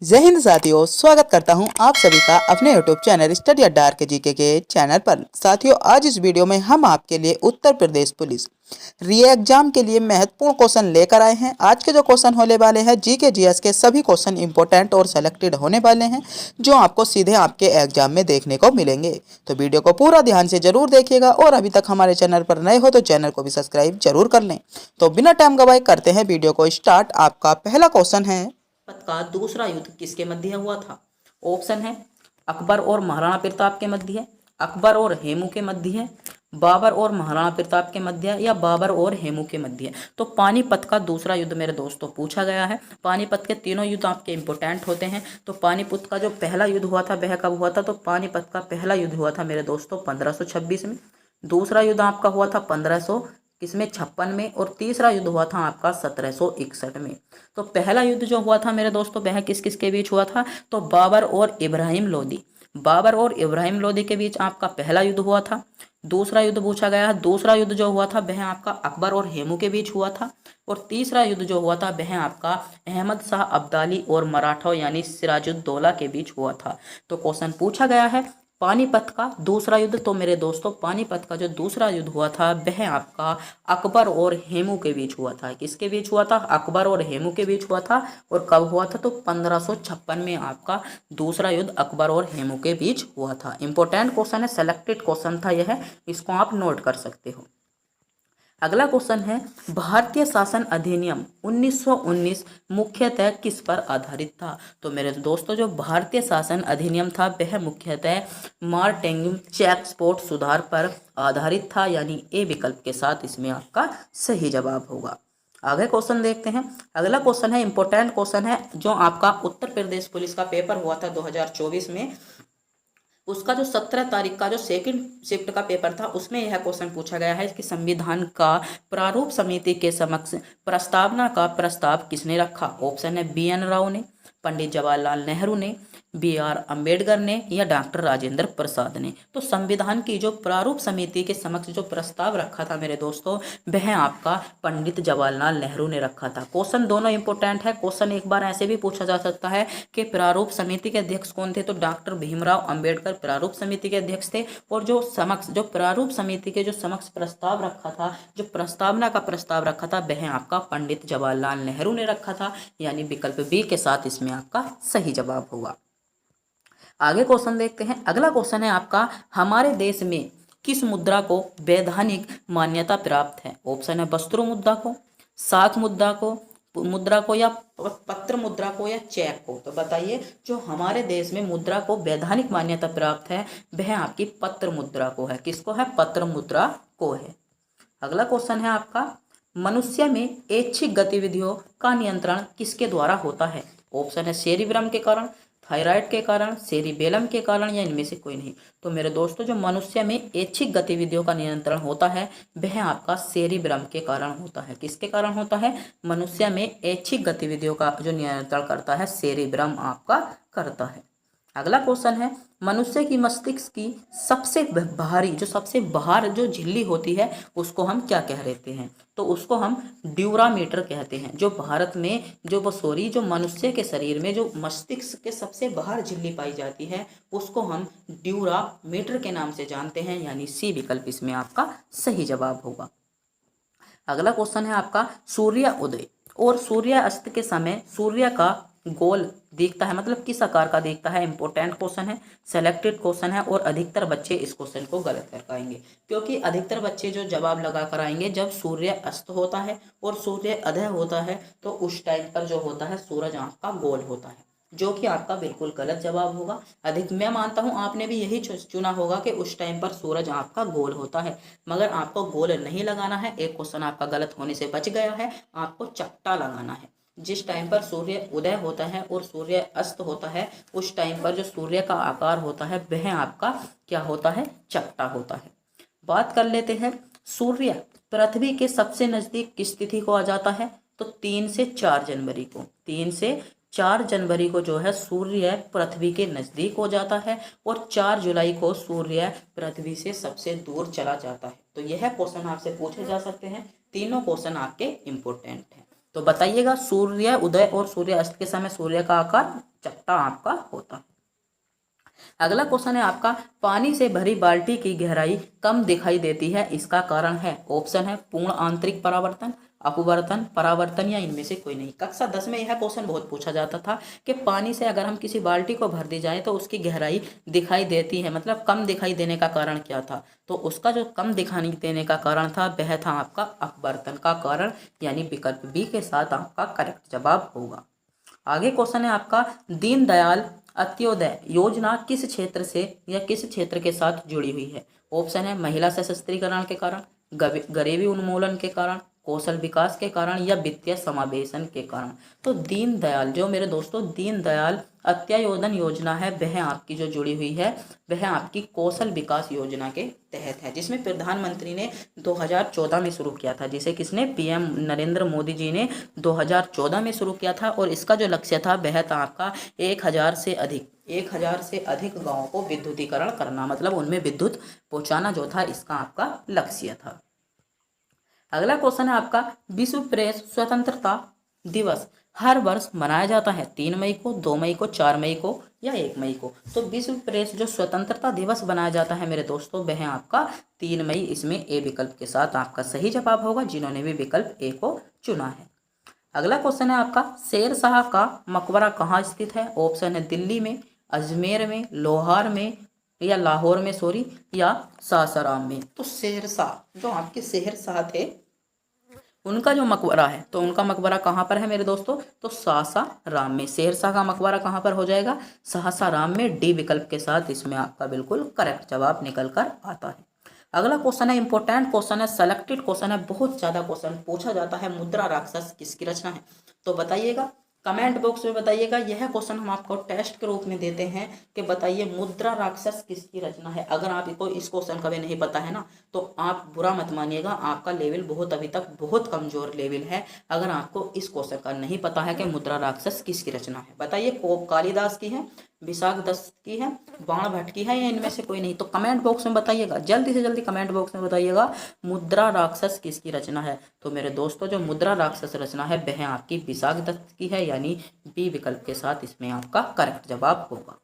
जय हिंद साथियों, स्वागत करता हूं आप सभी का अपने यूट्यूब चैनल स्टडी अड्डा के जीके के चैनल पर। साथियों, आज इस वीडियो में हम आपके लिए उत्तर प्रदेश पुलिस री एग्जाम के लिए महत्वपूर्ण क्वेश्चन लेकर आए हैं। आज के जो क्वेश्चन होने वाले हैं जीके जीएस के सभी क्वेश्चन इंपॉर्टेंट और सेलेक्टेड होने वाले हैं, जो आपको सीधे आपके एग्जाम में देखने को मिलेंगे। तो वीडियो को पूरा ध्यान से जरूर देखिएगा और अभी तक हमारे चैनल पर नए हो तो चैनल को भी सब्सक्राइब जरूर कर लें। तो बिना टाइम गवाए करते हैं वीडियो को स्टार्ट। आपका पहला क्वेश्चन है, पानीपत का दूसरा युद्ध किसके मध्य हुआ था? ऑप्शन है अकबर और महाराणा प्रताप के मध्य, अकबर और हेमू के मध्य, बाबर और महाराणा प्रताप के मध्य, या बाबर और हेमू के मध्य। तो पानीपत का दूसरा युद्ध मेरे दोस्तों पूछा गया है। पानीपत के तीनों युद्ध आपके इंपॉर्टेंट होते हैं। तो पानीपत का जो पहला युद्ध हुआ था वह कब हुआ था? तो पानीपत का पहला युद्ध हुआ था मेरे दोस्तों 1526 में। दूसरा युद्ध आपका हुआ था 1556 में, और तीसरा युद्ध हुआ था आपका 1761 में। तो पहला युद्ध जो हुआ था मेरे दोस्तों वह किस किस के बीच हुआ था? तो बाबर और इब्राहिम लोदी, बाबर और इब्राहिम लोदी के बीच आपका पहला युद्ध हुआ था। दूसरा युद्ध पूछा गया है, दूसरा युद्ध जो हुआ था वह आपका अकबर और हेमू के बीच हुआ था। और तीसरा युद्ध जो हुआ था वह आपका अहमद शाह अब्दाली और मराठा यानी सिराजुद्दौला के बीच हुआ था। तो क्वेश्चन पूछा गया है पानीपत का दूसरा युद्ध। तो मेरे दोस्तों पानीपत का जो दूसरा युद्ध हुआ था वह आपका अकबर और हेमू के बीच हुआ था। किसके बीच हुआ था? अकबर और हेमू के बीच हुआ था। और कब हुआ था? तो 1556 में आपका दूसरा युद्ध अकबर और हेमू के बीच हुआ था। इंपॉर्टेंट क्वेश्चन है, सेलेक्टेड क्वेश्चन था यह, इसको आप नोट कर सकते हो। अगला क्वेश्चन है, भारतीय शासन अधिनियम 1919 मुख्यतः किस पर आधारित था? तो मेरे दोस्तों जो भारतीय शासन अधिनियम था वह मुख्यतः मारटेंगम चेक सुधार पर आधारित था, यानी ए विकल्प के साथ इसमें आपका सही जवाब होगा। आगे क्वेश्चन देखते हैं। अगला क्वेश्चन है, इंपॉर्टेंट क्वेश्चन है, जो आपका उत्तर प्रदेश पुलिस का पेपर हुआ था 2024 में, उसका जो 17 तारीख का जो सेकंड शिफ्ट का पेपर था उसमें यह क्वेश्चन पूछा गया है कि संविधान का प्रारूप समिति के समक्ष प्रस्तावना का प्रस्ताव किसने रखा? ऑप्शन है बी एन राव ने, पंडित जवाहरलाल नेहरू ने, बी आर अम्बेडकर ने, या डॉक्टर राजेंद्र प्रसाद ने। तो संविधान की जो प्रारूप समिति के समक्ष जो प्रस्ताव रखा था मेरे दोस्तों वह आपका पंडित जवाहरलाल नेहरू ने रखा था। क्वेश्चन दोनों इंपॉर्टेंट है। क्वेश्चन एक बार ऐसे भी पूछा जा सकता है कि प्रारूप समिति के अध्यक्ष कौन थे? तो डॉक्टर भीमराव अंबेडकर प्रारूप समिति के अध्यक्ष थे। और जो प्रारूप समिति के जो समक्ष प्रस्ताव रखा था, जो प्रस्तावना का प्रस्ताव रखा था वह आपका पंडित जवाहरलाल नेहरू ने रखा था, यानी विकल्प बी के साथ इसमें आपका सही जवाब होगा। आगे क्वेश्चन देखते हैं। अगला क्वेश्चन है आपका, हमारे देश में किस मुद्रा को वैधानिक मान्यता प्राप्त है? ऑप्शन है वस्त्र मुद्रा को, साख मुद्रा को, या पत्र मुद्रा को, या चेक को। तो बताइए, जो हमारे देश में मुद्रा को वैधानिक मान्यता प्राप्त है वह आपकी पत्र मुद्रा को है। किसको है? पत्र मुद्रा को है। अगला क्वेश्चन है आपका, मनुष्य में ऐच्छिक गतिविधियों का नियंत्रण किसके द्वारा होता है? ऑप्शन है सेरिब्रम के कारण, थायराइड के कारण, सेरिबेलम के कारण, या इनमें से कोई नहीं। तो मेरे दोस्तों जो मनुष्य में ऐच्छिक गतिविधियों का नियंत्रण होता है वह आपका सेरिब्रम के कारण होता है। किसके कारण होता है? मनुष्य में ऐच्छिक गतिविधियों का जो नियंत्रण करता है सेरिब्रम आपका करता है। अगला क्वेश्चन है, मनुष्य की मस्तिष्क की सबसे बाहरी सबसे बाहर जो झिल्ली होती है उसको हम क्या कह देते हैं? तो उसको हम ड्यूरामीटर कहते हैं। जो भारत में जो मनुष्य के शरीर में जो मस्तिष्क के सबसे बाहर झिल्ली पाई जाती है उसको हम ड्यूरामीटर के नाम से जानते हैं, यानी सी विकल्प इसमें आपका सही जवाब होगा। अगला क्वेश्चन है आपका, सूर्य उदय और सूर्य अस्त के समय सूर्य का गोल दिखता है, मतलब किस आकार का दिखता है? इंपॉर्टेंट क्वेश्चन है, सेलेक्टेड क्वेश्चन है, और अधिकतर बच्चे इस क्वेश्चन को गलत कर पाएंगे, क्योंकि अधिकतर बच्चे जो जवाब लगा कर आएंगे जब सूर्य अस्त होता है और सूर्य उदय होता है तो उस टाइम पर जो होता है सूरज आंख का गोल होता है, जो कि आपका बिल्कुल गलत जवाब होगा। मैं मानता हूं आपने भी यही चुना होगा कि उस टाइम पर सूरज आपका गोल होता है, मगर आपको गोल नहीं लगाना है। एक क्वेश्चन आपका गलत होने से बच गया है, आपको चपटा लगाना है। जिस टाइम पर सूर्य उदय होता है और सूर्य अस्त होता है उस टाइम पर जो सूर्य का आकार होता है वह आपका क्या होता है? चपटा होता है। बात कर लेते हैं, सूर्य पृथ्वी के सबसे नजदीक किस तिथि को आ जाता है? तो 3 से 4 जनवरी को, 3 से 4 जनवरी को जो है सूर्य पृथ्वी के नजदीक हो जाता है, और 4 जुलाई को सूर्य पृथ्वी से सबसे दूर चला जाता है। तो यह क्वेश्चन आपसे पूछे जा सकते हैं। तीनों क्वेश्चन आपके इंपॉर्टेंट हैं। तो बताइएगा, सूर्य उदय और सूर्य अस्त के समय सूर्य का आकार चपटा आपका होता है। अगला क्वेश्चन है आपका, पानी से भरी बाल्टी की गहराई कम दिखाई देती है, इसका कारण है। ऑप्शन है पूर्ण आंतरिक परावर्तन, अपवर्तन, परावर्तन या इनमें से कोई नहीं। कक्षा 10 में यह क्वेश्चन बहुत पूछा जाता था कि पानी से अगर हम किसी बाल्टी को भर दी जाए तो उसकी गहराई दिखाई देती है, मतलब कम दिखाई देने का कारण क्या था। तो उसका जो कम दिखाई देने का कारण था वह था आपका अपवर्तन का कारण, यानी विकल्प बी के साथ आपका करेक्ट जवाब होगा। आगे क्वेश्चन है आपका, दीनदयाल अंत्योदय योजना किस क्षेत्र से या किस क्षेत्र के साथ जुड़ी हुई है। ऑप्शन है महिला सशक्तिकरण के कारण, गरीबी उन्मूलन के कारण, कौशल विकास के कारण या वित्तीय समावेशन के कारण। तो दीनदयाल, जो मेरे दोस्तों दीनदयाल अंत्योदय योजना है, वह आपकी जो जुड़ी हुई है वह आपकी कौशल विकास योजना के तहत है, जिसमें प्रधानमंत्री ने 2014 में शुरू किया था, जिसे किसने, पीएम नरेंद्र मोदी जी ने 2014 में शुरू किया था। और इसका जो लक्ष्य था वह था आपका 1000 से अधिक गांवों को विद्युतीकरण करना, मतलब उनमें विद्युत पहुंचाना जो था इसका आपका लक्ष्य था। अगला क्वेश्चन है आपका, विश्व प्रेस स्वतंत्रता दिवस हर वर्ष मनाया जाता है 3 मई को, 2 मई को, 4 मई को या 1 मई को। तो विश्व प्रेस जो स्वतंत्रता दिवस बनाया जाता है मेरे दोस्तों वह आपका 3 मई, इसमें ए विकल्प के साथ आपका सही जवाब होगा, जिन्होंने भी विकल्प ए को चुना है। अगला क्वेश्चन है आपका, शेर शाह का मकबरा कहाँ स्थित है। ऑप्शन है दिल्ली में, अजमेर में, लोहार में या लाहौर में सॉरी, या सासाराम में। तो शेर शाह जो आपके शेर शाह थे उनका जो मकबरा है, तो उनका मकबरा कहाँ पर है मेरे दोस्तों, तो सासाराम में। शेर शाह का मकबरा कहाँ पर हो जाएगा, सासाराम में, डी विकल्प के साथ इसमें आपका बिल्कुल करेक्ट जवाब निकल कर आता है। अगला क्वेश्चन है इंपॉर्टेंट क्वेश्चन है, सेलेक्टेड क्वेश्चन है, बहुत ज्यादा क्वेश्चन पूछा जाता है, मुद्रा राक्षस किसकी रचना है। तो बताइएगा, कमेंट बॉक्स में बताइएगा। यह क्वेश्चन हम आपको टेस्ट के रूप में देते हैं कि बताइए मुद्रा राक्षस किसकी रचना है। अगर आपको इस क्वेश्चन का भी नहीं पता है ना तो आप बुरा मत मानिएगा, आपका लेवल बहुत अभी तक बहुत कमजोर लेवल है। अगर आपको इस क्वेश्चन का नहीं पता है कि मुद्रा राक्षस किसकी रचना है, बताइए कालिदास की है, विशाख दत्त की है, बाण भट्ट की है या इनमें से कोई नहीं। तो कमेंट बॉक्स में बताइएगा, जल्दी से जल्दी कमेंट बॉक्स में बताइएगा मुद्रा राक्षस किसकी रचना है। तो मेरे दोस्तों जो मुद्रा राक्षस रचना है वह आपकी विशाख दत्त की है, यानी बी विकल्प के साथ इसमें आपका करेक्ट जवाब होगा।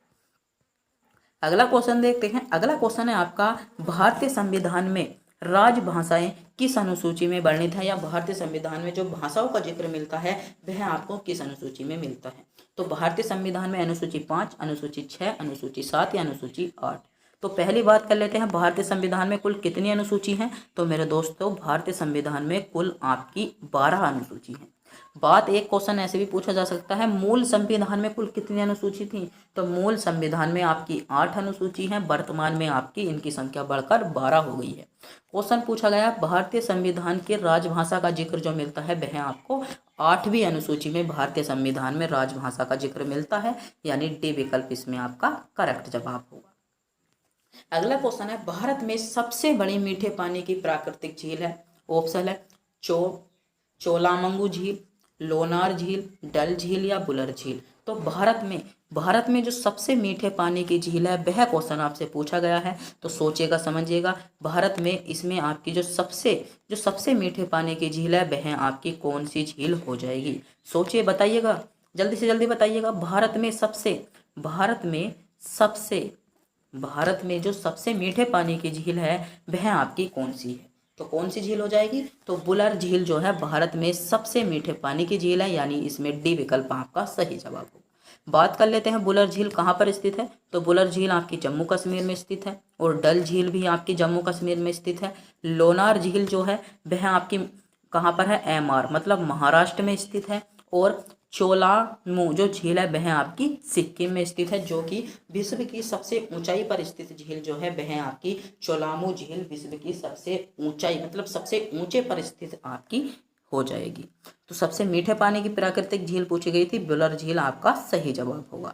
अगला क्वेश्चन देखते हैं। अगला क्वेश्चन है आपका, भारतीय संविधान में राजभाषाएं किस अनुसूची में वर्णित है, या भारतीय संविधान में जो भाषाओं का जिक्र मिलता है वह आपको किस अनुसूची में मिलता है। तो भारतीय संविधान में अनुसूची 5, अनुसूची 6, अनुसूची 7 या अनुसूची 8। तो पहली बात कर लेते हैं, भारतीय संविधान में कुल कितनी अनुसूची हैं। तो मेरे दोस्तों भारतीय संविधान में कुल आपकी 12 अनुसूची हैं। बात एक क्वेश्चन ऐसे भी पूछा जा सकता है, मूल संविधान में कुल कितनी अनुसूची थी। तो मूल संविधान में आपकी 8 अनुसूची हैं, वर्तमान में आपकी इनकी संख्या बढ़कर 12 हो गई है। क्वेश्चन पूछा गया, भारतीय संविधान के राजभाषा का जिक्र जो मिलता है वह आपको 8वीं अनुसूची में भारतीय संविधान में राजभाषा का जिक्र मिलता है, यानी डी विकल्प इसमें आपका करेक्ट जवाब होगा। अगला क्वेश्चन है, भारत में सबसे बड़ी मीठे पानी की प्राकृतिक झील है। ऑप्शन है चोलामंगू झील, लोनार झील, डल झील या बुलर झील। तो भारत में जो सबसे मीठे पानी की झील है वह क्वेश्चन आपसे पूछा गया है। तो सोचिएगा समझिएगा, भारत में इसमें आपकी जो सबसे मीठे पानी की झील है वह आपकी कौन सी झील हो जाएगी। सोचिए बताइएगा, जल्दी से जल्दी बताइएगा। भारत में जो सबसे मीठे पानी की झील है वह आपकी कौन सी है। तो कौन सी झील हो जाएगी, तो बुलर झील जो है भारत में सबसे मीठे पानी की झील है, यानी इसमें डी विकल्प आपका सही जवाब होगा। बात कर लेते हैं बुलर झील कहाँ पर स्थित है। तो बुलर झील आपकी जम्मू कश्मीर में स्थित है, और डल झील भी आपकी जम्मू कश्मीर में स्थित है। लोनार झील जो है वह आपकी कहाँ पर है, एमआर मतलब महाराष्ट्र में स्थित है। और चोलामू जो झील है वह आपकी सिक्किम में स्थित है, जो कि विश्व की सबसे ऊंचाई पर स्थित झील जो है वह आपकी चोलामू झील विश्व की सबसे ऊंचाई मतलब सबसे ऊंचे पर स्थित आपकी हो जाएगी। तो सबसे मीठे पानी की प्राकृतिक झील पूछी गई थी, बुलर झील आपका सही जवाब होगा।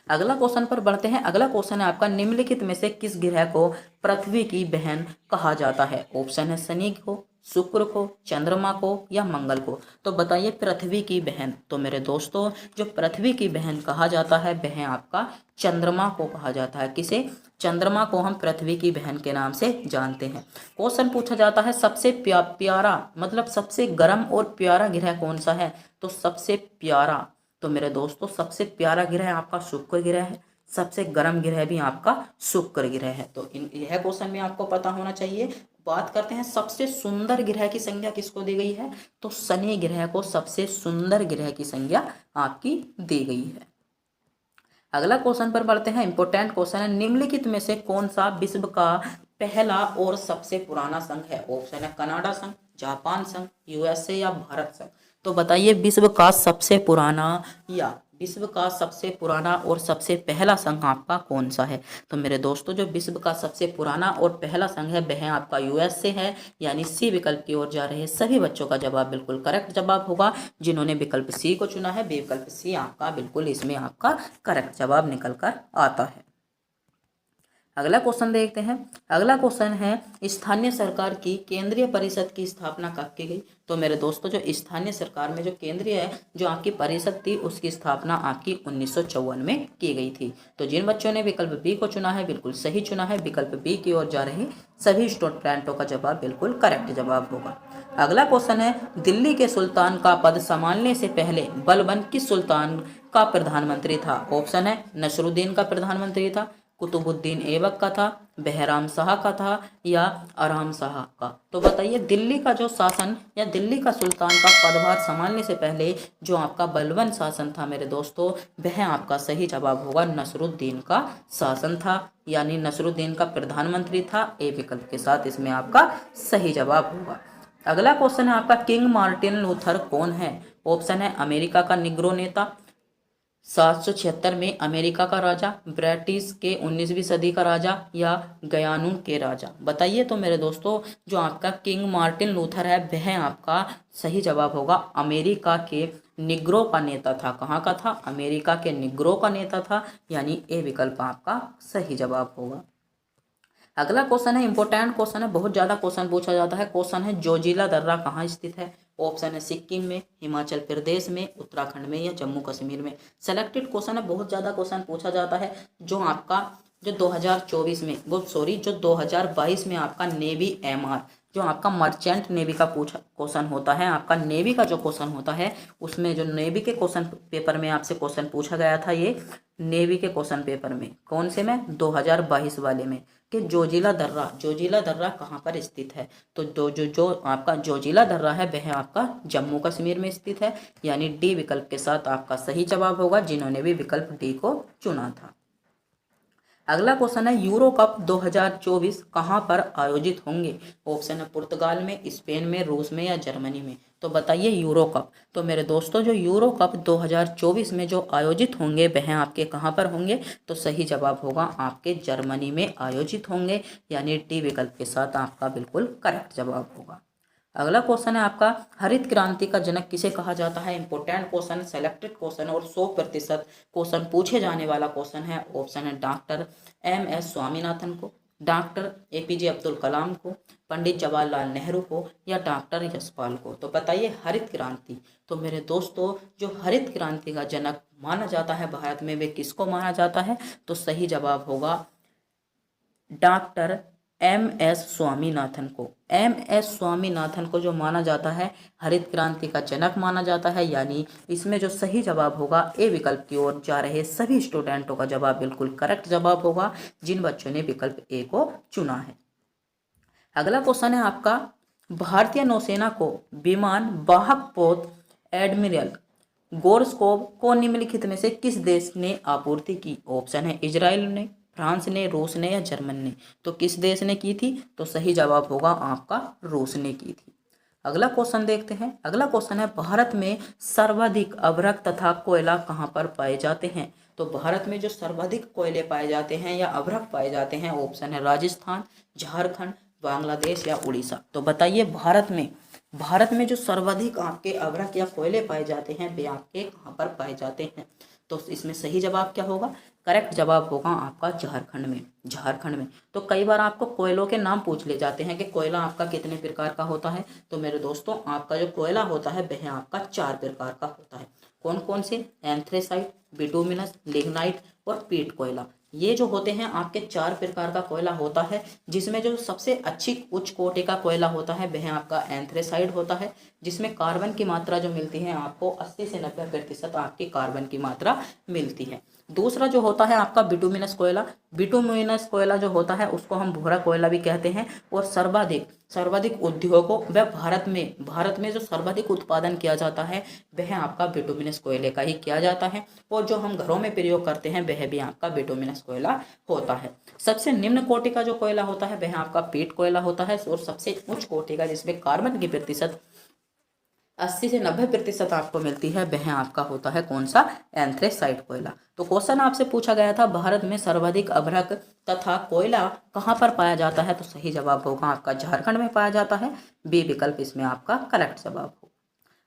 अगला क्वेश्चन पर बढ़ते हैं। अगला क्वेश्चन है आपका, निम्नलिखित में से किस ग्रह को पृथ्वी की बहन कहा जाता है। ऑप्शन है शनि को, शुक्र को, चंद्रमा को या मंगल को? तो बताइए पृथ्वी की बहन। तो मेरे दोस्तों जो पृथ्वी की बहन कहा जाता है वह आपका चंद्रमा को कहा जाता है। किसे? चंद्रमा को हम पृथ्वी की बहन के नाम से जानते हैं। क्वेश्चन पूछा जाता है सबसे प्यारा मतलब सबसे गर्म और प्यारा ग्रह कौन सा है? तो सबसे प्यारा, तो मेरे दोस्तों सबसे प्यारा ग्रह आपका शुक्र ग्रह है, सबसे गर्म ग्रह भी आपका शुक्र ग्रह है। तो यह क्वेश्चन भी आपको पता होना चाहिए। बात करते हैं सबसे सुंदर ग्रह की संज्ञा किसको दी गई है? तो शनि ग्रह को सबसे सुंदर ग्रह की संज्ञा आपकी दी गई है। अगला क्वेश्चन पर बढ़ते हैं। इंपॉर्टेंट क्वेश्चन है, निम्नलिखित में से कौन सा विश्व का पहला और सबसे पुराना संघ है? ऑप्शन है कनाडा संघ, जापान संघ, यूएसए या भारत संघ। तो बताइए विश्व का सबसे पुराना या विश्व का सबसे पुराना और सबसे पहला संघ आपका कौन सा है? तो मेरे दोस्तों जो विश्व का सबसे पुराना और पहला संघ है वह आपका यूएसए है, यानी सी विकल्प की ओर जा रहे सभी बच्चों का जवाब बिल्कुल करेक्ट जवाब होगा। जिन्होंने विकल्प सी को चुना है विकल्प सी आपका बिल्कुल इसमें आपका करेक्ट जवाब निकल कर आता है। अगला क्वेश्चन देखते हैं। अगला क्वेश्चन है स्थानीय सरकार की केंद्रीय परिषद की स्थापना कब की गई? तो मेरे दोस्तों जो स्थानीय सरकार में जो केंद्रीय है जो आपकी परिषद थी उसकी स्थापना आपकी 1954 में की गई थी। तो जिन बच्चों ने विकल्प बी को चुना है बिल्कुल सही चुना है। विकल्प बी की ओर जा रहे सभी स्टूडेंटों का जवाब बिल्कुल करेक्ट जवाब होगा। अगला क्वेश्चन है दिल्ली के सुल्तान का पद संभालने से पहले बलबन किस सुल्तान का प्रधानमंत्री था? ऑप्शन है नसरुद्दीन का प्रधानमंत्री था, कुतुबुद्दीन ऐबक का था, बहराम शाह का था या आराम शाह का। तो बताइए दिल्ली का जो शासन या दिल्ली का सुल्तान का पदभार संभालने से पहले जो आपका बलबन शासन था मेरे दोस्तों वह आपका सही जवाब होगा नसरुद्दीन का शासन था, यानी नसरुद्दीन का प्रधानमंत्री था। ए विकल्प के साथ इसमें आपका सही जवाब होगा। अगला क्वेश्चन है आपका किंग मार्टिन लूथर कौन है? ऑप्शन है अमेरिका का निग्रो नेता, 776 में अमेरिका का राजा, ब्रिटिश के 19वीं सदी का राजा या गयानू के राजा। बताइए तो मेरे दोस्तों जो आपका किंग मार्टिन लूथर है वह आपका सही जवाब होगा अमेरिका के निग्रो का नेता था। कहाँ का था? अमेरिका के निग्रो का नेता था, यानी ए विकल्प आपका सही जवाब होगा। अगला क्वेश्चन है इंपॉर्टेंट क्वेश्चन है, बहुत ज्यादा क्वेश्चन पूछा जाता है। क्वेश्चन है जोजिला दर्रा कहाँ स्थित है? ऑप्शन है सिक्किम में, हिमाचल प्रदेश में, उत्तराखंड में या जम्मू कश्मीर में। सेलेक्टेड क्वेश्चन है, बहुत ज्यादा क्वेश्चन पूछा जाता है। जो आपका जो 2024 में जो 2022 में आपका नेवी MR जो आपका मर्चेंट नेवी का पूछा क्वेश्चन होता है, आपका नेवी का जो क्वेश्चन होता है उसमें जो नेवी के क्वेश्चन पेपर में आपसे क्वेश्चन पूछा गया था, ये नेवी के क्वेश्चन पेपर में कौन से में 2022 वाले में कि जोजिला दर्रा कहाँ पर स्थित है? तो जो आपका जोजिला दर्रा है वह आपका जम्मू कश्मीर में स्थित है, यानी डी विकल्प के साथ आपका सही जवाब होगा जिन्होंने भी विकल्प डी को चुना था। अगला क्वेश्चन है यूरो कप 2024 कहाँ पर आयोजित होंगे? ऑप्शन है पुर्तगाल में, स्पेन में, रूस में या जर्मनी में। तो बताइए यूरो कप। तो मेरे दोस्तों जो यूरो कप 2024 में जो आयोजित होंगे वह आपके कहाँ पर होंगे? तो सही जवाब होगा आपके जर्मनी में आयोजित होंगे, यानी डी विकल्प के साथ आपका बिल्कुल करेक्ट जवाब होगा। अगला क्वेश्चन है आपका हरित क्रांति का जनक किसे कहा जाता है? इंपॉर्टेंट क्वेश्चन, सेलेक्टेड क्वेश्चन और 100% क्वेश्चन पूछे जाने वाला क्वेश्चन है। ऑप्शन है डॉक्टर MS स्वामीनाथन को, डॉक्टर APJ अब्दुल कलाम को, पंडित जवाहरलाल नेहरू को या डॉक्टर यशपाल को। तो बताइए हरित क्रांति। तो मेरे दोस्तों जो हरित क्रांति का जनक माना जाता है भारत में वे किसको माना जाता है? तो सही जवाब होगा डॉक्टर MS स्वामीनाथन को। MS स्वामीनाथन को जो माना जाता है हरित क्रांति का जनक माना जाता है, यानी इसमें जो सही जवाब होगा ए विकल्प की ओर जा रहे सभी स्टूडेंटों का जवाब बिल्कुल करेक्ट जवाब होगा जिन बच्चों ने विकल्प ए को चुना है। अगला क्वेश्चन है आपका भारतीय नौसेना को विमान वाहक पोत एडमिरल गोर्स्कोव को निम्नलिखित में से किस देश ने आपूर्ति की? ऑप्शन है इजराइल ने, फ्रांस ने, रूस ने या जर्मन ने। तो किस देश ने की थी? तो सही जवाब होगा आपका रूस ने की थी। अगला क्वेश्चन देखते हैं। अगला क्वेश्चन है भारत में सर्वाधिक अभ्रक तथा कोयला कहाँ पर पाए जाते हैं? तो भारत में जो सर्वाधिक कोयले पाए जाते हैं या अभ्रक पाए जाते हैं, ऑप्शन है राजस्थान, झारखंड, बांग्लादेश या उड़ीसा। तो बताइए भारत में भारत में जो सर्वाधिक आपके अभ्रक या कोयले पाए जाते हैं वे आपके कहाँ पर पाए जाते हैं? तो इसमें सही जवाब क्या होगा? करेक्ट जवाब होगा आपका झारखंड में। झारखंड में। तो कई बार आपको कोयलों के नाम पूछ ले जाते हैं कि कोयला आपका कितने प्रकार का होता है। तो मेरे दोस्तों, आपका जो कोयला होता है वह आपका 4 प्रकार का होता है। कौन कौन से? एंथ्रेसाइट, बिटुमिनस, लिग्नाइट और पीट कोयला। ये जो होते हैं आपके 4 प्रकार का कोयला होता है, जिसमें जो सबसे अच्छी उच्च कोटि का कोयला होता है वह आपका एंथ्रेसाइड होता है, जिसमें कार्बन की मात्रा जो मिलती है आपको 80 से 90% आपकी कार्बन की मात्रा मिलती है। दूसरा जो होता है आपका बिटुमिनस कोयला। बिटुमिनस कोयला जो होता है उसको हम भूरा कोयला भी कहते हैं। और सर्वाधिक उद्योगों व भारत में जो सर्वाधिक उत्पादन किया जाता है वह आपका बिटुमिनस कोयले का ही किया जाता है। और जो हम घरों में प्रयोग करते हैं वह भी आपका बिटुमिनस कोयला होता है। सबसे निम्न कोटि का जो कोयला होता है वह आपका पीट कोयला होता है। और सबसे उच्च कोटि का, जिसमें कार्बन की प्रतिशत 80 से 90% आपको मिलती है, वह आपका होता है कौन सा? एंथ्रेसाइट कोयला। तो क्वेश्चन आपसे पूछा गया था भारत में सर्वाधिक अभ्रक तथा कोयला कहाँ पर पाया जाता है? तो सही जवाब होगा आपका झारखंड में पाया जाता है। बी विकल्प इसमें आपका करेक्ट जवाब होगा।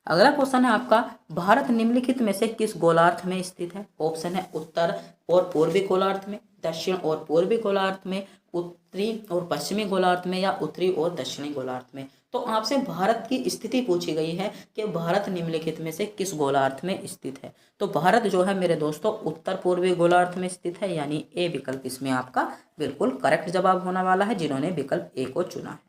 अगला क्वेश्चन है आपका, भारत निम्नलिखित में से किस गोलार्ध में स्थित है? ऑप्शन है उत्तर और पूर्वी गोलार्ध में, दक्षिण और पूर्वी गोलार्ध में, उत्तरी और पश्चिमी गोलार्ध में, या उत्तरी और दक्षिणी गोलार्ध में। तो आपसे भारत की स्थिति पूछी गई है कि भारत निम्नलिखित में से किस गोलार्ध में स्थित है। तो भारत जो है मेरे दोस्तों उत्तर पूर्वी गोलार्ध में स्थित है, यानी ए विकल्प इसमें आपका बिल्कुल करेक्ट जवाब होने वाला है, जिन्होंने विकल्प ए को चुना है।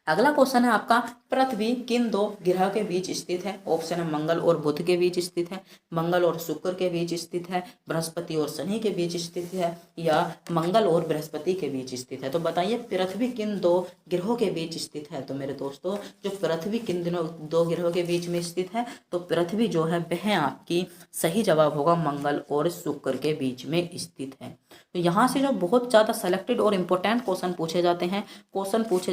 अगला क्वेश्चन है आपका, पृथ्वी किन 2 ग्रह के बीच स्थित है? ऑप्शन है मंगल और बुध के बीच स्थित है, मंगल और शुक्र के बीच स्थित है, बृहस्पति और शनि के बीच स्थित है, या मंगल और बृहस्पति के बीच स्थित है। तो बताइए पृथ्वी किन 2 ग्रहों के बीच स्थित है? तो मेरे दोस्तों, जो पृथ्वी किन 2 ग्रहों के बीच में स्थित है, तो पृथ्वी जो है वह आपकी सही जवाब होगा मंगल और शुक्र के बीच में स्थित है। तो यहाँ से जो बहुत ज़्यादा सेलेक्टेड और इम्पोर्टेंट क्वेश्चन पूछे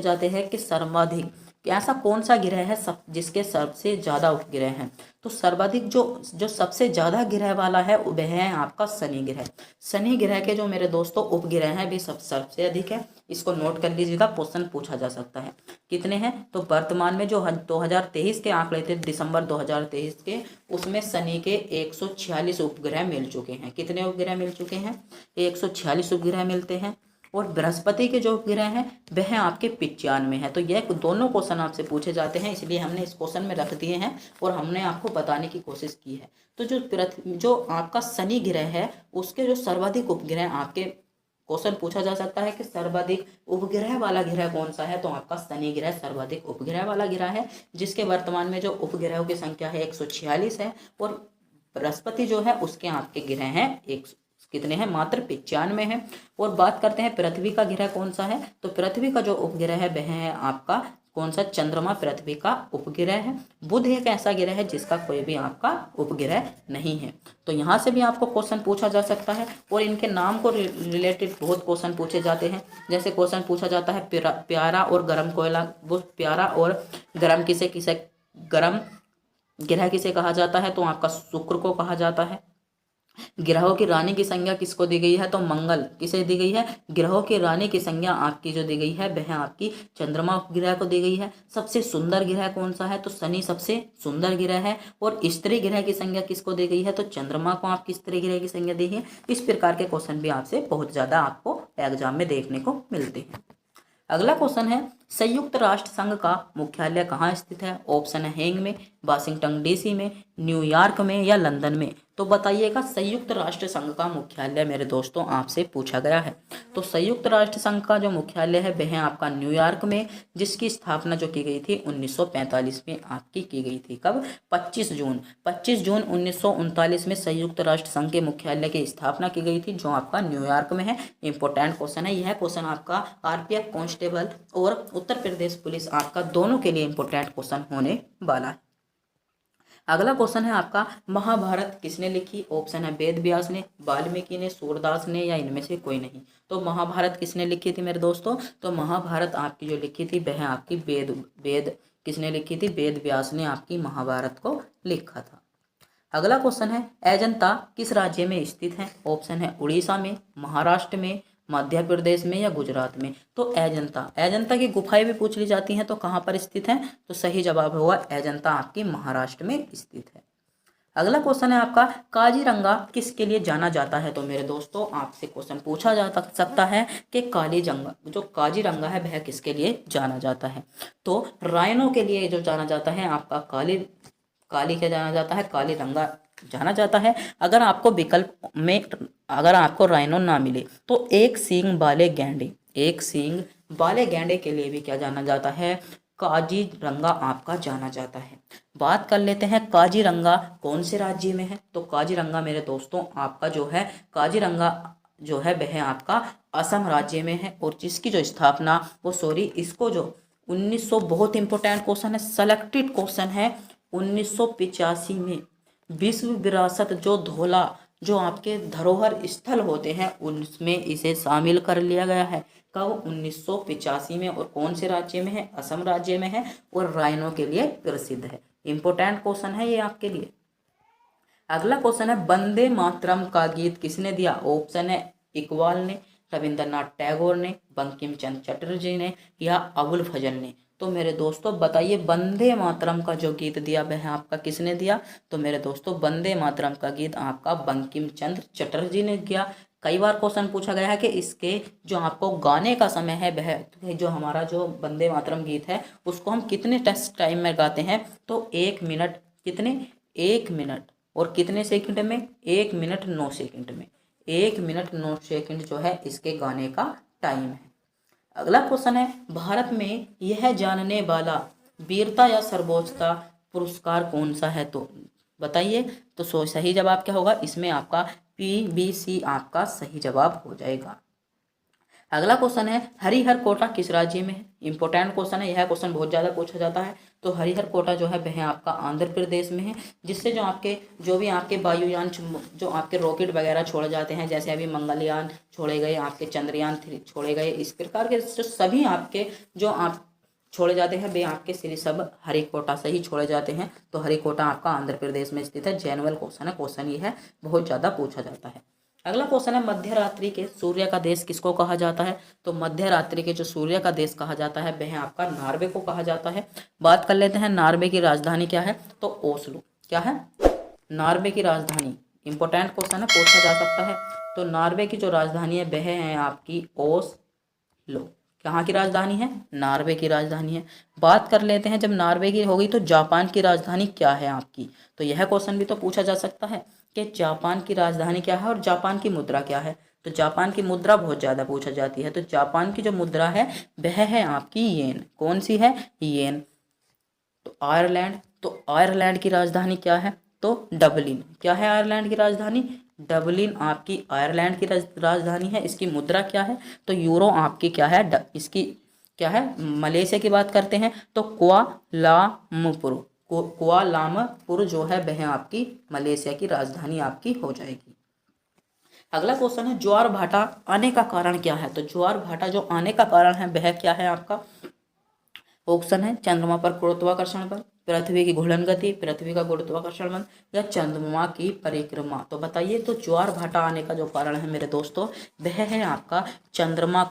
जाते हैं कि सर्वाधिक ऐसा कौन सा ग्रह है जिसके सबसे ज़्यादा उपग्रह हैं। तो सर्वाधिक जो सबसे ज़्यादा ग्रह वाला है वह है आपका शनि ग्रह। शनि ग्रह के जो मेरे दोस्तों उपग्रह हैं वे सबसे अधिक है। इसको नोट कर लीजिएगा, क्वेश्चन पूछा जा सकता है। कितने हैं? तो वर्तमान में जो 2023 के आंकड़े थे, दिसंबर 2023 के, उसमें शनि के 146 उपग्रह मिल चुके हैं। कितने उपग्रह मिल चुके हैं? 146 उपग्रह मिलते हैं। और बृहस्पति के जो उपग्रह हैं वह आपके 95 है। तो यह दोनों क्वेश्चन आपसे पूछे जाते हैं, इसलिए हमने इस क्वेश्चन में रख दिए हैं और हमने आपको बताने की कोशिश की है। तो जो आपका शनि ग्रह है उसके जो सर्वाधिक उपग्रह आपके क्वेश्चन पूछा जा सकता है कि सर्वाधिक उपग्रह वाला ग्रह कौन सा है? तो आपका शनि ग्रह सर्वाधिक उपग्रह वाला ग्रह है, जिसके वर्तमान में जो उपग्रहों की संख्या है 146 है। और बृहस्पति जो है उसके आपके ग्रह हैं कितने हैं? मात्र 95 है। और बात करते हैं पृथ्वी का ग्रह कौन सा है? तो पृथ्वी का जो उपग्रह है वह है आपका कौन सा? चंद्रमा पृथ्वी का उपग्रह है। बुध एक ऐसा ग्रह है जिसका कोई भी आपका उपग्रह नहीं है। तो यहाँ से भी आपको क्वेश्चन पूछा जा सकता है और इनके नाम को रिलेटेड बहुत क्वेश्चन पूछे जाते हैं। जैसे क्वेश्चन पूछा जाता है प्यारा और गर्म कोयला, वो प्यारा और गर्म गर्म ग्रह किसे कहा जाता है? तो आपका शुक्र को कहा जाता है। ग्रहों की रानी की संज्ञा किसको दी गई है? तो मंगल किसे दी गई है? ग्रहों की रानी की संज्ञा आपकी जो दी गई है वह आपकी चंद्रमा ग्रह को दी गई है। सबसे सुंदर ग्रह कौन सा है? तो शनि सबसे सुंदर ग्रह है। और स्त्री ग्रह की संज्ञा किसको दी गई है? तो चंद्रमा को आपकी स्त्री ग्रह की संज्ञा दी है। इस प्रकार के क्वेश्चन भी आपसे बहुत ज्यादा आपको एग्जाम में देखने को मिलते हैं। अगला क्वेश्चन है, संयुक्त राष्ट्र संघ का मुख्यालय कहाँ स्थित है? ऑप्शन है हेग में, वाशिंगटन डीसी में, न्यूयॉर्क में, या लंदन में। तो बताइएगा संयुक्त राष्ट्र संघ का मुख्यालय मेरे दोस्तों आपसे पूछा गया है। तो संयुक्त राष्ट्र संघ का जो मुख्यालय है वह है आपका न्यूयॉर्क में, जिसकी स्थापना जो की गई थी 1945 में आपकी की गई थी। कब? 25 जून 1939 में संयुक्त राष्ट्र संघ के मुख्यालय की स्थापना की गई थी, जो आपका न्यूयॉर्क में है। इंपॉर्टेंट क्वेश्चन है। यह क्वेश्चन आपका आरपीएफ कांस्टेबल और उत्तर प्रदेश पुलिस आपका दोनों के लिए इंपॉर्टेंट क्वेश्चन होने वाला है। अगला क्वेश्चन है आपका, महाभारत किसने लिखी? ऑप्शन है वेद व्यास ने, वाल्मीकि ने, सूरदास ने, या इनमें से कोई नहीं। तो महाभारत किसने लिखी थी मेरे दोस्तों? तो महाभारत आपकी जो लिखी थी वह आपकी वेद किसने लिखी थी? वेद व्यास ने आपकी महाभारत को लिखा था। अगला क्वेश्चन है, अजंता किस राज्य में स्थित है? ऑप्शन है उड़ीसा में, महाराष्ट्र में, मध्य प्रदेश में या गुजरात में? तो अजंता की गुफाएं भी पूछ ली जाती हैं, तो कहाँ पर स्थित है? तो सही जवाब होगा अजंता आपकी महाराष्ट्र में स्थित है। अगला क्वेश्चन है आपका, काजीरंगा किसके लिए जाना जाता है? तो मेरे दोस्तों आपसे क्वेश्चन पूछा जा सकता है कि काजीरंगा है वह किसके लिए जाना जाता है? तो राइनो के लिए जो जाना जाता है आपका काली क्या जाना जाता है? कालीरंगा जाना जाता है। अगर आपको विकल्प में अगर आपको राइनो ना मिले तो एक सींग वाले गैंडे के लिए भी क्या जाना जाता है? काजीरंगा आपका जाना जाता है। बात कर लेते हैं काजीरंगा कौन से राज्य में है? तो काजीरंगा मेरे दोस्तों आपका जो है काजीरंगा जो है वह आपका असम राज्य में है, और जिसकी जो स्थापना इसको जो 1900, बहुत इंपॉर्टेंट क्वेश्चन है, सेलेक्टेड क्वेश्चन है, 1985 में विश्व विरासत जो धोला जो आपके धरोहर स्थल होते हैं उनमें इसे शामिल कर लिया गया है। कब? 1985 में। और कौन से राज्य में है? असम राज्य में है, और राइनो के लिए प्रसिद्ध है। इंपॉर्टेंट क्वेश्चन है ये आपके लिए। अगला क्वेश्चन है, वंदे मातरम का गीत किसने दिया? ऑप्शन है इकबाल ने, रविंद्रनाथ टैगोर ने, बंकिम चंद्र चटर्जी ने, या अबुल फजल ने। तो मेरे दोस्तों बताइए, वंदे मातरम का जो गीत दिया वह आपका किसने दिया? तो मेरे दोस्तों वंदे मातरम का गीत आपका बंकिम चंद्र चटर्जी ने किया। कई बार क्वेश्चन पूछा गया है कि इसके जो आपको गाने का समय है वह जो हमारा जो वंदे मातरम गीत है उसको हम कितने टेस्ट टाइम में गाते हैं? तो 1 मिनट, कितने? 1 मिनट और कितने सेकंड में? 1 मिनट 9 सेकंड में। 1 मिनट 9 सेकंड जो है इसके गाने का टाइम है। अगला क्वेश्चन है, भारत में यह जानने वाला वीरता या सर्वोच्चता पुरस्कार कौन सा है? तो बताइए। तो सही जवाब क्या होगा? इसमें आपका PBC आपका सही जवाब हो जाएगा। अगला क्वेश्चन है, हरिहर कोटा किस राज्य में है? इंपॉर्टेंट क्वेश्चन है, यह क्वेश्चन बहुत ज़्यादा पूछा जाता है। तो हरिहर कोटा जो है वह आपका आंध्र प्रदेश में है, जिससे जो भी आपके वायुयान जो आपके रॉकेट वगैरह छोड़े जाते हैं, जैसे अभी मंगलयान छोड़े गए, आपके चंद्रयान 3 छोड़े गए, इस प्रकार के जो सभी आपके जो आप छोड़े जाते हैं वे आपके श्री सब हरिकोटा से ही छोड़े जाते हैं। तो हरिकोटा आपका आंध्र प्रदेश में स्थित है। जेनुअल क्वेश्चन है, क्वेश्चन ये है बहुत ज़्यादा पूछा जाता है। अगला क्वेश्चन है, मध्य रात्रि के सूर्य का देश किसको कहा जाता है? तो मध्य रात्रि के जो सूर्य का देश कहा जाता है वह आपका नॉर्वे को कहा जाता है। बात कर लेते हैं नॉर्वे की राजधानी क्या है? तो ओस्लो। क्या है? नॉर्वे की राजधानी। इंपॉर्टेंट क्वेश्चन है, पूछा जा सकता है। तो नॉर्वे की जो राजधानी है वह है आपकी ओस्लो। कहाँ की राजधानी है? नॉर्वे की राजधानी है। बात कर लेते हैं, जब नॉर्वे की होगी तो जापान की राजधानी क्या है आपकी? तो यह क्वेश्चन भी तो पूछा जा सकता है कि जापान की राजधानी क्या है और जापान की मुद्रा क्या है? तो जापान की मुद्रा बहुत ज़्यादा पूछा जाती है। तो जापान की जो मुद्रा है वह है आपकी येन। कौन सी है? येन। तो आयरलैंड, तो आयरलैंड की राजधानी क्या है? तो डबलिन। क्या है आयरलैंड की राजधानी? डबलिन आपकी आयरलैंड की राजधानी है। इसकी मुद्रा क्या है? तो यूरो आपकी क्या है? इसकी क्या है? मलेशिया की बात करते हैं तो कुआलालंपुर जो है वह आपकी मलेशिया की राजधानी आपकी हो जाएगी। अगला क्वेश्चन है, ज्वार भाटा आने का कारण क्या है? तो ज्वार भाटा जो आने का कारण है वह क्या है आपका? ऑप्शन है चंद्रमा पर गुरुत्वाकर्षण बल, पृथ्वी की घूर्णन गति, पृथ्वी का गुरुत्वाकर्षण बल, या चंद्रमा की परिक्रमा। तो बताइए, तो ज्वार भाटा आने का जो कारण है मेरे दोस्तों वह है आपका चंद्रमा का